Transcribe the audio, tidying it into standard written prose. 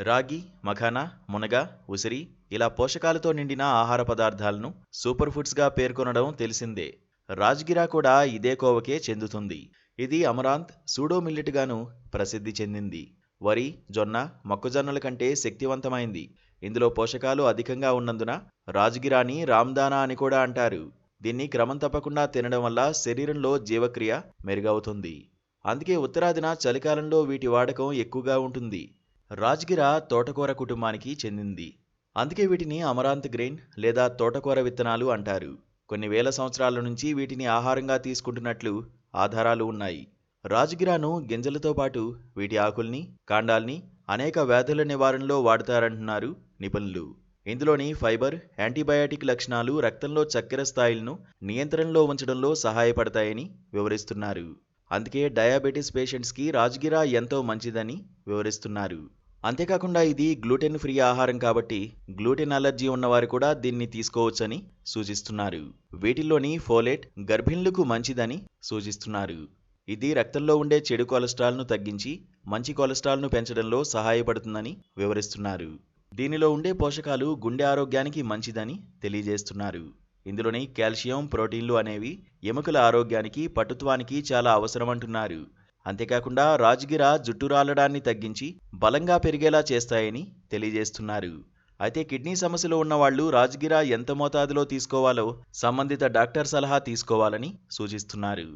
రాగి, మఖానా, మునగ, ఉసిరి ఇలా పోషకాలతో నిండిన ఆహార పదార్థాలను సూపర్ ఫుడ్స్గా పేర్కొనడం తెలిసిందే. రాజ్గిరా కూడా ఇదే కోవకే చెందుతుంది. ఇది అమరాంత్, సూడో మిల్లెట్ గాను ప్రసిద్ధి చెందింది. వరి, జొన్న, మొక్కజొన్నల కంటే శక్తివంతమైంది. ఇందులో పోషకాలు అధికంగా ఉన్నందున రాజ్గిరాని రామ్దానా అని కూడా అంటారు. దీన్ని క్రమం తప్పకుండా తినడం వల్ల శరీరంలో జీవక్రియ మెరుగవుతుంది. అందుకే ఉత్తరాదిన చలికాలంలో వీటి వాడకం ఎక్కువగా ఉంటుంది. రాజ్గిరా తోటకూర కుటుంబానికి చెందింది. అందుకే వీటిని అమరాంత్ గ్రెయిన్ లేదా తోటకూర విత్తనాలు అంటారు. కొన్ని వేల సంవత్సరాల నుంచి వీటిని ఆహారంగా తీసుకుంటున్నట్లు ఆధారాలు ఉన్నాయి. రాజ్గిరాను గింజలతో పాటు వీటి ఆకుల్ని, కాండాల్ని అనేక వ్యాధుల నివారణలో వాడతారంటున్నారు నిపుణులు. ఇందులోని ఫైబర్, యాంటీబయాటిక్ లక్షణాలు రక్తంలో చక్కెర స్థాయిలను నియంత్రణలో ఉంచడంలో సహాయపడతాయని వివరిస్తున్నారు. అందుకే డయాబెటీస్ పేషెంట్స్కి రాజ్గిరా ఎంతో మంచిదని వివరిస్తున్నారు. అంతేకాకుండా ఇది గ్లూటెన్ ఫ్రీ ఆహారం కాబట్టి గ్లూటెన్ అలర్జీ ఉన్నవారు కూడా దీన్ని తీసుకోవచ్చని సూచిస్తున్నారు. వీటిల్లోని ఫోలేట్ గర్భిణులకు మంచిదని సూచిస్తున్నారు. ఇది రక్తంలో ఉండే చెడు కొలెస్ట్రాల్ను తగ్గించి మంచి కొలెస్ట్రాల్ను పెంచడంలో సహాయపడుతుందని వివరిస్తున్నారు. దీనిలో ఉండే పోషకాలు గుండె ఆరోగ్యానికి మంచిదని తెలియజేస్తున్నారు. ఇందులోని కాల్షియం, ప్రోటీన్లు అనేవి ఎముకల ఆరోగ్యానికి, పటుత్వానికి చాలా అవసరమంటున్నారు. అంతేకాకుండా రాజ్గిరా జుట్టు రాలడాన్ని తగ్గించి బలంగా పెరిగేలా చేస్తాయని తెలియజేస్తున్నారు. అయితే కిడ్నీ సమస్యలు ఉన్నవాళ్లు రాజ్గిరా ఎంత మోతాదులో తీసుకోవాలో సంబంధిత డాక్టర్ సలహా తీసుకోవాలని సూచిస్తున్నారు.